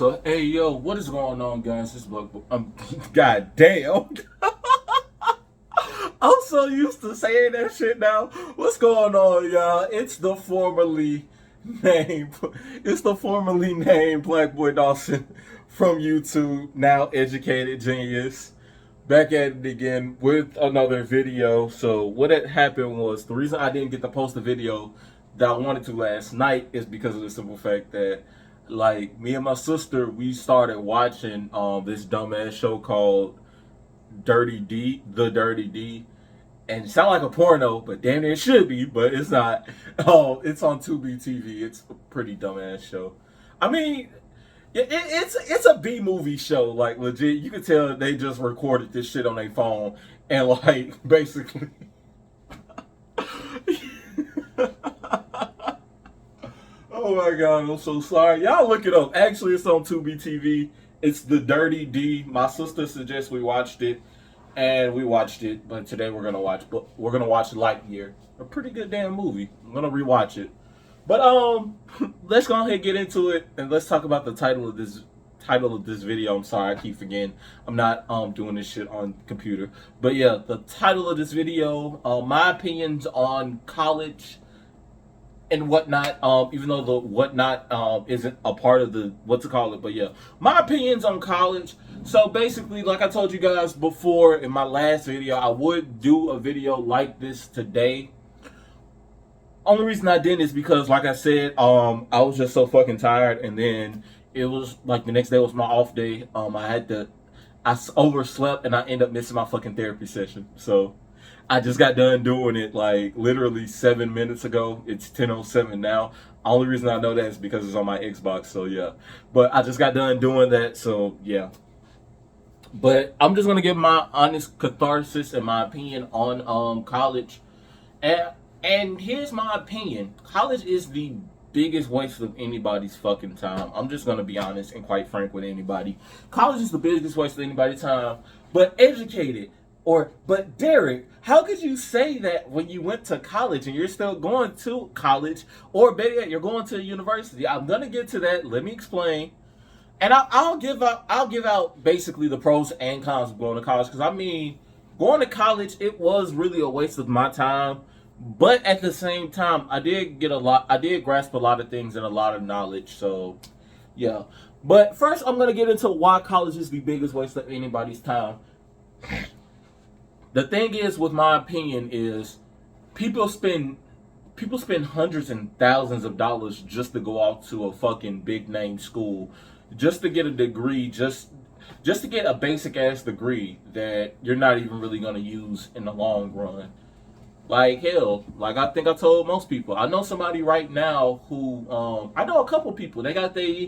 So, hey, yo, what is going on, guys? This book, God damn. I'm so used to saying that shit now. What's going on, y'all? It's the formerly named Black Boy Dawson from YouTube, now Educated Genius. Back at it again with another video. So what had happened was, the reason I didn't get to post the video that I wanted to last night is because of the simple fact that, like, me and my sister, we started watching this dumbass show called Dirty D, The Dirty D, and it sounds like a porno, but damn near it should be, but it's not. Oh, it's on Tubi TV. It's a pretty dumbass show. I mean, it's a B movie show, like, legit. You can tell they just recorded this shit on their phone and, like, basically. Oh my god, I'm so sorry. Y'all look it up. Actually, it's on Tubi TV. It's The Dirty D. My sister suggests we watched it, and we watched it. But today we're gonna watch Lightyear, a pretty good damn movie. I'm gonna rewatch it. But let's go ahead and get into it, and let's talk about the title of this video. I'm sorry, I keep forgetting. I'm not doing this shit on computer. But yeah, the title of this video, my opinions on college and whatnot, even though the whatnot isn't a part of the but yeah, my opinions on college. So basically, like I told you guys before in my last video, I would do a video like this today. Only reason I didn't is because, like I said, I was just so fucking tired, and then it was like the next day was my off day. I overslept and I ended up missing my fucking therapy session. So I just got done doing it like literally 7 minutes ago. It's 10:07 now. Only reason I know that is because it's on my Xbox. So yeah, but I just got done doing that. So yeah. But I'm just gonna give my honest catharsis and my opinion on college. And here's my opinion. College is the biggest waste of anybody's fucking time. I'm just gonna be honest and quite frank with anybody. College is the biggest waste of anybody's time. But but Derek, how could you say that when you went to college and you're still going to college, or better yet, you're going to a university? I'm gonna get to that. Let me explain. And I'll give out basically the pros and cons of going to college, because I mean, going to college, it was really a waste of my time. But at the same time, I did grasp a lot of things and a lot of knowledge. So yeah. But first, I'm gonna get into why college is the biggest waste of anybody's time. The thing is, with my opinion, is people spend hundreds and thousands of dollars just to go off to a fucking big name school, just to get a degree, just to get a basic ass degree that you're not even really gonna use in the long run. Like, hell, like I think I told most people, I know somebody right now who, I know a couple people, they got their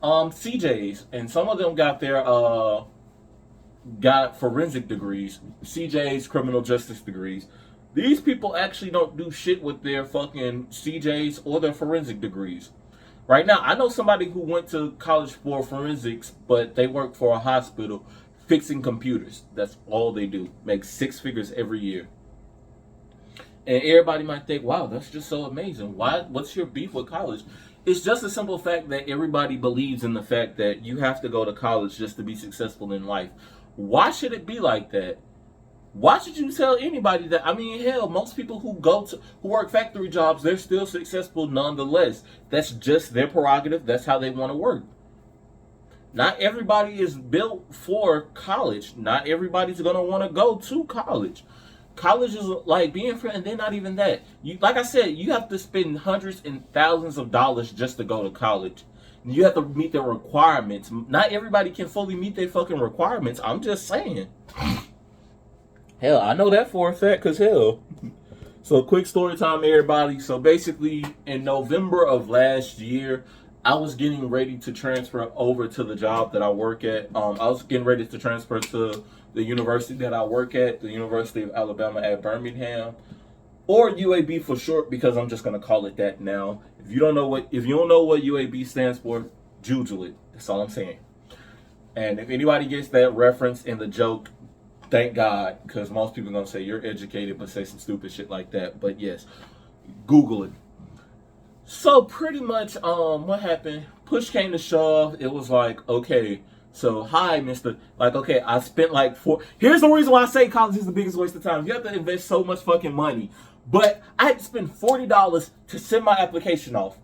CJs, and some of them got forensic degrees, CJs, criminal justice degrees. These people actually don't do shit with their fucking CJs or their forensic degrees. Right now, I know somebody who went to college for forensics, but they work for a hospital fixing computers. That's all they do. Make 6 figures every year. And everybody might think, wow, that's just so amazing. What's your beef with college? It's just a simple fact that everybody believes in the fact that you have to go to college just to be successful in life. Why should it be like that? Why should you tell anybody that? I mean, hell, most people who work factory jobs, they're still successful nonetheless. That's just their prerogative. That's how they want to work. Not everybody is built for college. Not everybody's going to want to go to college. College is like being friends, and then not even that. Like I said, you have to spend hundreds and thousands of dollars just to go to college. You have to meet their requirements. Not everybody can fully meet their fucking requirements. I'm just saying. Hell, I know that for a fact, because hell. So quick story time, everybody. So basically, in November of last year, I was getting ready to transfer over to the job that I work at. I was getting ready to transfer to the university that I work at, the University of Alabama at Birmingham, or UAB for short, because I'm just gonna call it that now. If you don't know what UAB stands for, Google it. That's all I'm saying. And if anybody gets that reference in the joke, thank God, because most people are gonna say you're educated, but say some stupid shit like that. But yes, Google it. So pretty much, what happened? push came to shove, it was like, okay, so hi, Mr. Like, okay, I spent like here's the reason why I say college is the biggest waste of time. You have to invest so much fucking money. But I had to spend $40 to send my application off.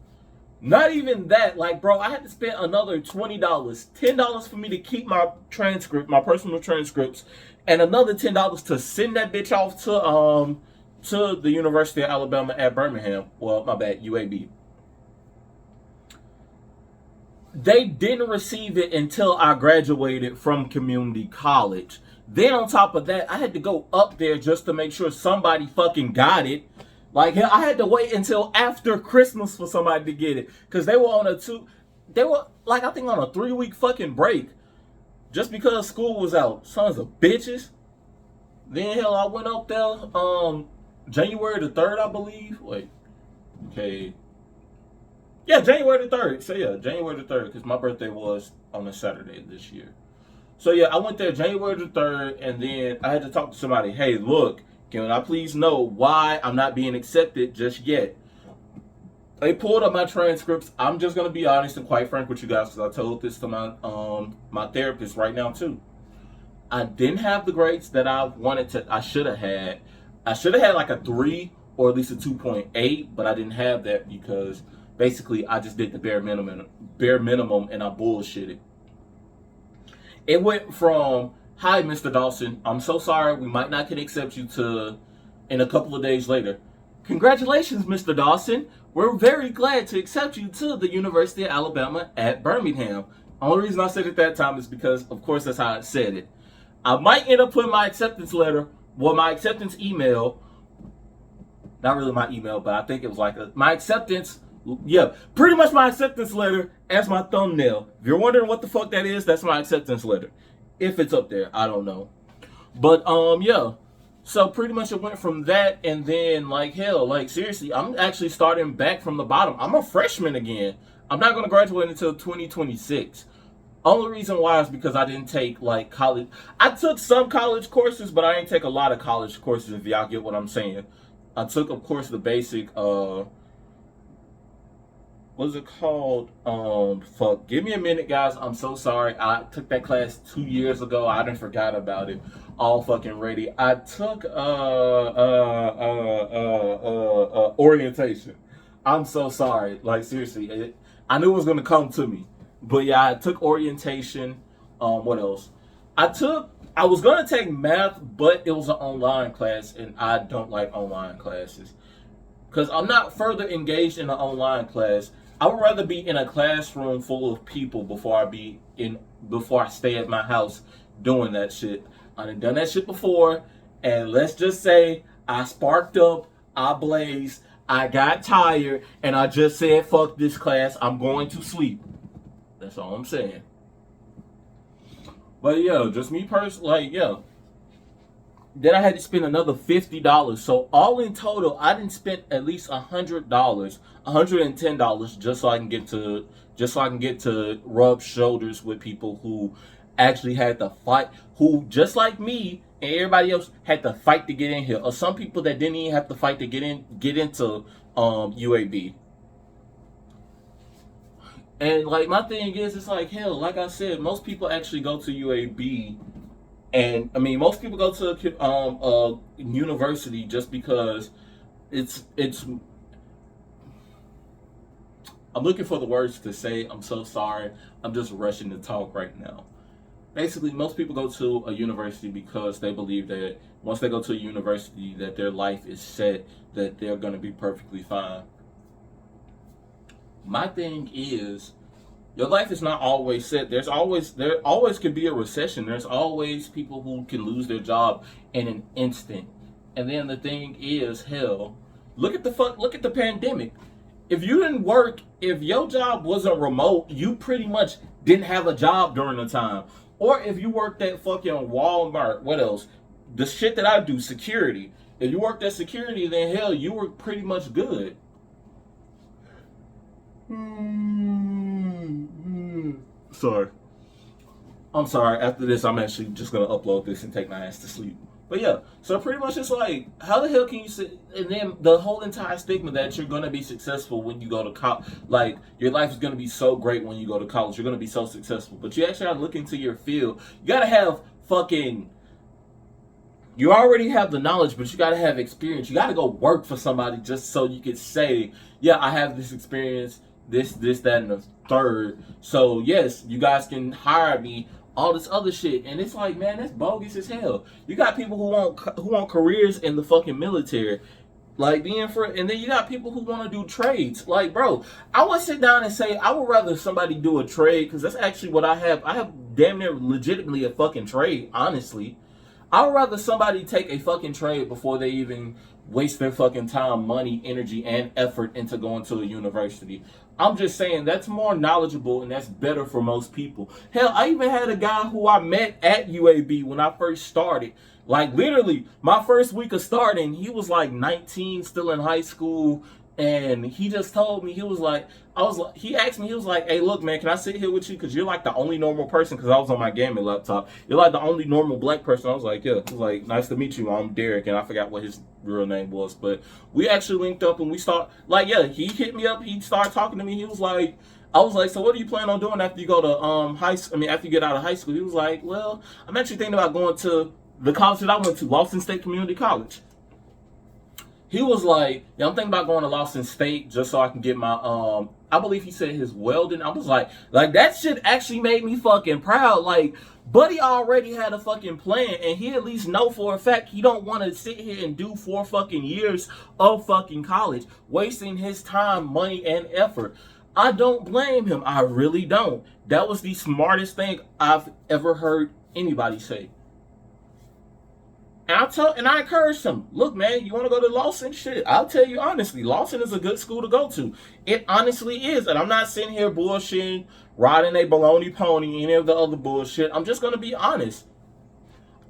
Not even that, like, bro, I had to spend another $20, $10 for me to keep my transcript, my personal transcripts, and another $10 to send that bitch off to the University of Alabama at Birmingham. Well, my bad, UAB. They didn't receive it until I graduated from community college. Then on top of that, I had to go up there just to make sure somebody fucking got it. Like, I had to wait until after Christmas for somebody to get it. Because they were on I think on a 3-week fucking break. Just because school was out. Sons of bitches. Then, hell, I went up there, January the 3rd, I believe. Wait. Okay. Yeah, January the 3rd. So, yeah, January the 3rd. Because my birthday was on a Saturday this year. So, yeah, I went there January the 3rd. And then I had to talk to somebody. Hey, look. Can I please know why I'm not being accepted just yet? They pulled up my transcripts. I'm just going to be honest and quite frank with you guys, because I told this to my therapist right now too. I didn't have the grades that I should have had. I should have had like a 3 or at least a 2.8, but I didn't have that because basically I just did the bare minimum and I bullshitted. It went from, hi, Mr. Dawson, I'm so sorry, we might not can accept you, to, in a couple of days later, congratulations, Mr. Dawson, we're very glad to accept you to the University of Alabama at Birmingham. Only reason I said it at that time is because, of course, that's how I said it. I might end up putting my acceptance letter, my acceptance email, not really my email, but I think it was like my acceptance, pretty much my acceptance letter as my thumbnail. If you're wondering what the fuck that is, that's my acceptance letter. If it's up there, I don't know. But, yeah. So, pretty much it went from that, and then, like, hell, like, seriously, I'm actually starting back from the bottom. I'm a freshman again. I'm not going to graduate until 2026. Only reason why is because I didn't take, like, college. I took some college courses, but I didn't take a lot of college courses, if y'all get what I'm saying. I took, of course, the basic, what's it called? Fuck. Give me a minute, guys. I'm so sorry. I took that class 2 years ago. I done forgot about it. All fucking ready. I took orientation. I'm so sorry. Like, seriously, I knew it was gonna come to me. But yeah, I took orientation. What else? I was gonna take math, but it was an online class, and I don't like online classes because I'm not further engaged in an online class. I would rather be in a classroom full of people before I stay at my house doing that shit. I done that shit before, and let's just say I sparked up, I blazed, I got tired, and I just said, fuck this class, I'm going to sleep. That's all I'm saying. But yeah, just me personally, like, yeah. Then I had to spend another $50. So all in total, I didn't spend at least $100, $110 just so I can get to rub shoulders with people who actually had to fight, who just like me and everybody else had to fight to get in here, or some people that didn't even have to fight to get into UAB. And like my thing is, it's like, hell, like I said, most people actually go to UAB. And I mean, most people go to university just because it's. I'm looking for the words to say. I'm so sorry. I'm just rushing to talk right now. Basically, most people go to a university because they believe that once they go to a university, that their life is set, that they're going to be perfectly fine. My thing is, your life is not always set. There always can be a recession. There's always people who can lose their job in an instant. And then the thing is, hell, look at the pandemic. If you didn't work, if your job wasn't remote, you pretty much didn't have a job during the time. Or if you worked at fucking Walmart, what else? The shit that I do, security. If you worked at security, then hell, you were pretty much good. Sorry. I'm sorry. After this, I'm actually just going to upload this and take my ass to sleep. But yeah, so pretty much it's like, how the hell can you sit? And then the whole entire stigma that you're gonna be successful when you go to college, like your life is gonna be so great when you go to college, you're gonna be so successful. But you actually gotta look into your field. You gotta have fucking. You already have the knowledge, but you gotta have experience. You gotta go work for somebody just so you can say, yeah, I have this experience, this, that, and the third. So yes, you guys can hire me. All this other shit, and it's like, man, that's bogus as hell. You got people who want careers in the fucking military, like being for, and then you got people who want to do trades. Like, bro, I would sit down and say I would rather somebody do a trade because that's actually what I have. I have damn near legitimately a fucking trade, honestly. I would rather somebody take a fucking trade before they even waste their fucking time, money, energy, and effort into going to a university. I'm just saying that's more knowledgeable and that's better for most people. Hell, I even had a guy who I met at UAB when I first started. Like literally, my first week of starting, he was like 19, still in high school, and he just told me, he was like, he asked me, he was like, hey, look, man, can I sit here with you? Because you're like the only normal person, because I was on my gaming laptop. You're like the only normal black person. I was like, yeah. He was like, nice to meet you. I'm Derek, and I forgot what his real name was. But we actually linked up, and we start, like, yeah, he hit me up. He started talking to me. He was like, I was like, so what are you planning on doing after you go to after you get out of high school? He was like, well, I'm actually thinking about going to the college that I went to, Lawson State Community College. He was like, yeah, I'm thinking about going to Lawson State just so I can get my, I believe he said his welding. I was like that shit actually made me fucking proud. Like, Buddy already had a fucking plan, and he at least know for a fact he don't want to sit here and do 4 fucking years of fucking college, wasting his time, money, and effort. I don't blame him. I really don't. That was the smartest thing I've ever heard anybody say. And I encouraged him, look, man, you want to go to Lawson? Shit, I'll tell you honestly, Lawson is a good school to go to. It honestly is. And I'm not sitting here bullshitting, riding a baloney pony, any of the other bullshit. I'm just going to be honest.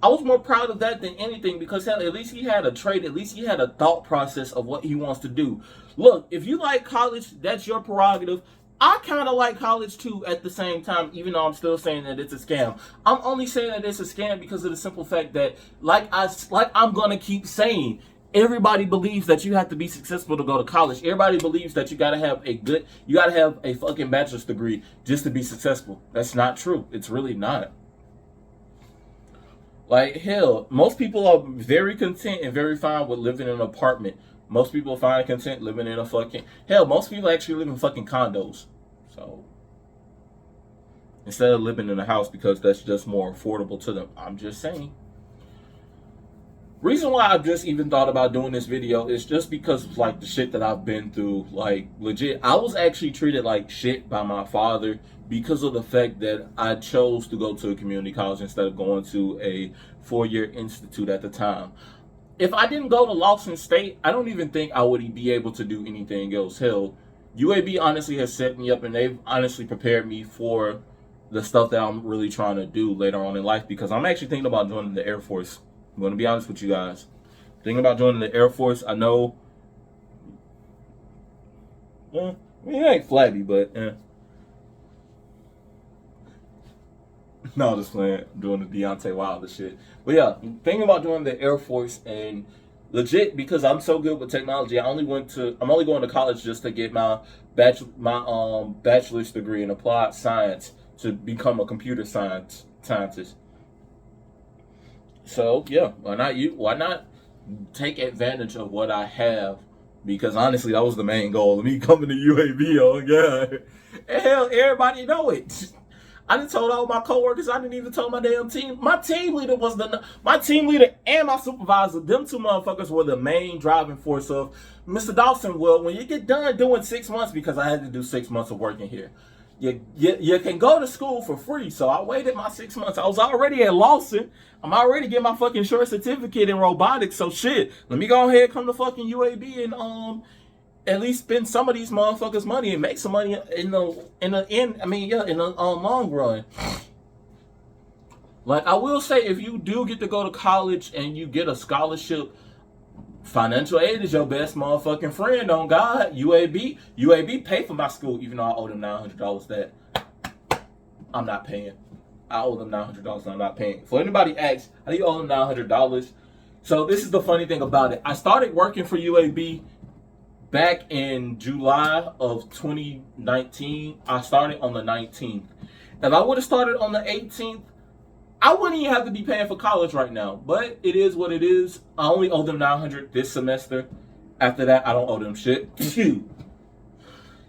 I was more proud of that than anything because hell, at least he had a trade. At least he had a thought process of what he wants to do. Look, if you like college, that's your prerogative. I kind of like college too at the same time, even though I'm still saying that it's a scam. I'm only saying that it's a scam because of the simple fact that, like I'm gonna keep saying, everybody believes that you have to be successful to go to college. Everybody believes that you gotta have a fucking bachelor's degree just to be successful. That's not true. It's really not. Like, hell, most people are very content and very fine with living in an apartment. Most people find content living in a fucking, hell, most people actually live in fucking condos. So, instead of living in a house because that's just more affordable to them. I'm just saying. Reason why I've just even thought about doing this video is just because of, like, the shit that I've been through. Like, legit, I was actually treated like shit by my father because of the fact that I chose to go to a community college instead of going to a 4-year institute at the time. If I didn't go to Lawson State, I don't even think I would be able to do anything else. Hell, UAB honestly has set me up and they've honestly prepared me for the stuff that I'm really trying to do later on in life because I'm actually thinking about joining the Air Force. I'm going to be honest with you guys. Thinking about joining the Air Force, I know, I mean, it ain't flabby, but no, just playing, doing the Deontay Wilder shit. But yeah, thinking about joining the Air Force and legit because I'm so good with technology. I'm only going to college just to get my bachelor's degree in applied science to become a computer scientist. So yeah, why not take advantage of what I have? Because honestly, that was the main goal of me coming to UAB. Oh god, and hell, everybody know it. I done told all my coworkers. I didn't even tell my damn team. My team leader and my supervisor. Them two motherfuckers were the main driving force of Mr. Dawson. Well, when you get done doing 6 months, because I had to do 6 months of working here, you can go to school for free. So I waited my 6 months. I was already at Lawson. I'm already getting my fucking short certificate in robotics. So shit, let me go ahead, come to fucking UAB and at least spend some of these motherfuckers' money and make some money in the long run. Like, I will say, if you do get to go to college and you get a scholarship, financial aid is your best motherfucking friend on God. UAB pay for my school, even though I owe them $900 that I'm not paying. I owe them $900 and I'm not paying. For anybody asks, how do you owe them $900? So this is the funny thing about it. I started working for UAB back in July of 2019. I started on the 19th. If I would have started on the 18th, I wouldn't even have to be paying for college right now. But it is what it is. I only owe them $900 this semester. After that, I don't owe them shit.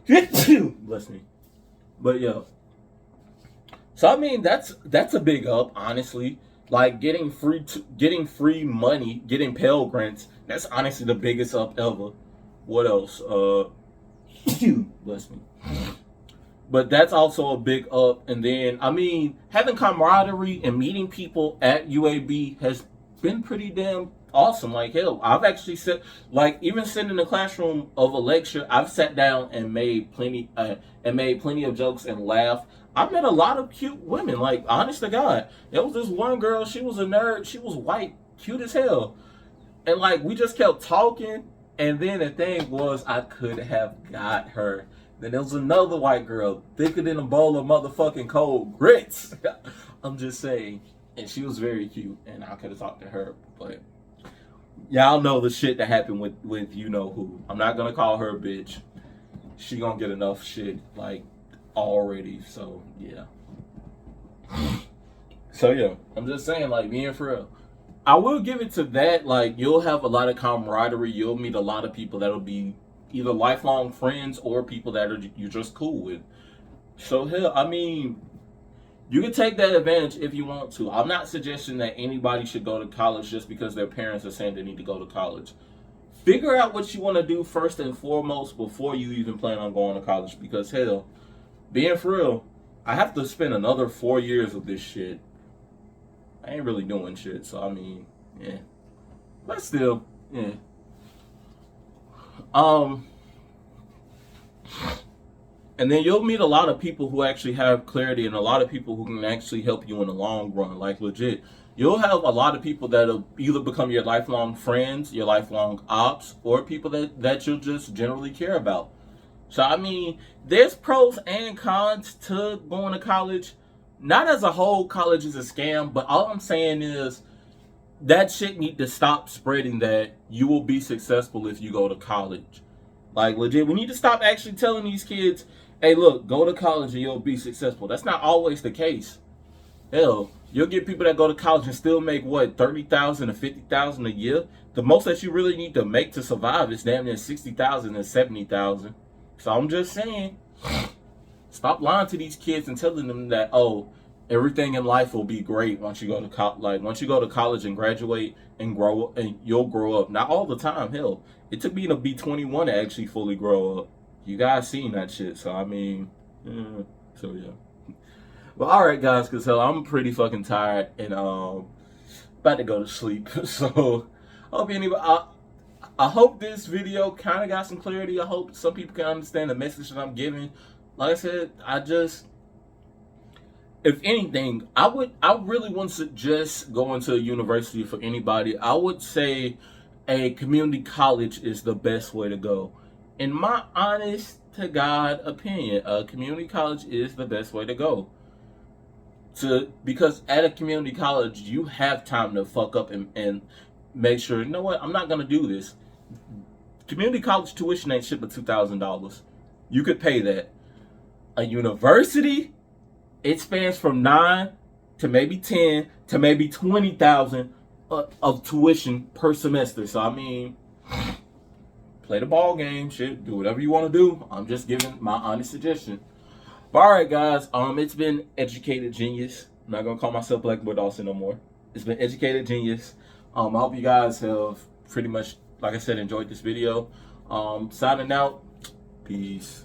Bless me. But yeah. So I mean, that's a big up, honestly. Like getting free money, getting Pell Grants. That's honestly the biggest up ever. What else? Bless me. But that's also a big up. And then, I mean, having camaraderie and meeting people at UAB has been pretty damn awesome. Like, hell, I've actually said, like, even sitting in the classroom of a lecture, I've sat down and made plenty of jokes and laughed. I met a lot of cute women. Like, honest to God, there was this one girl. She was a nerd. She was white, cute as hell, and like we just kept talking. And then the thing was, I could have got her. Then there was another white girl, thicker than a bowl of motherfucking cold grits. I'm just saying. And she was very cute, and I could have talked to her. But y'all know the shit that happened with you know who. I'm not gonna call her a bitch. She gonna get enough shit, like, already. So, yeah. So, yeah. I'm just saying, like, being for real. I will give it to that. Like, you'll have a lot of camaraderie. You'll meet a lot of people that'll be either lifelong friends or people that you're just cool with. So, hell, I mean, you can take that advantage if you want to. I'm not suggesting that anybody should go to college just because their parents are saying they need to go to college. Figure out what you want to do first and foremost before you even plan on going to college. Because, hell, being for real, I have to spend another 4 years of this shit. I ain't really doing shit, so I mean, yeah. But still, yeah. And then you'll meet a lot of people who actually have clarity and a lot of people who can actually help you in the long run. Like, legit. You'll have a lot of people that'll either become your lifelong friends, your lifelong ops, or people that you'll just generally care about. So, I mean, there's pros and cons to going to college. Not as a whole, college is a scam, but all I'm saying is that shit need to stop spreading that you will be successful if you go to college. Like, legit, we need to stop actually telling these kids, hey, look, go to college and you'll be successful. That's not always the case. Hell, you'll get people that go to college and still make, what, $30,000 to $50,000 a year? The most that you really need to make to survive is damn near $60,000 and $70,000. So I'm just saying, stop lying to these kids and telling them that, oh, everything in life will be great once you go to college. Like, once you go to college and graduate and grow up, and you'll grow up. Not all the time. Hell, it took me to be 21 to actually fully grow up. You guys seen that shit. So I mean, so yeah. But all right, guys, because hell, I'm pretty fucking tired and about to go to sleep. So I hope this video kind of got some clarity. I hope some people can understand the message that I'm giving. Like I said, if anything, I really wouldn't suggest going to a university for anybody. I would say a community college is the best way to go. In my honest to God opinion, a community college is the best way to go. Because at a community college, you have time to fuck up and make sure, you know what, I'm not gonna do this. Community college tuition ain't shit but $2,000. You could pay that. A university, it spans from 9 to maybe 10 to maybe 20,000 of tuition per semester. So I mean, play the ball game, shit. Do whatever you want to do. I'm just giving my honest suggestion. But all right, guys. It's been Educated Genius. I'm not gonna call myself Black Boy Dawson no more. It's been Educated Genius. I hope you guys have pretty much, like I said, enjoyed this video. Signing out. Peace.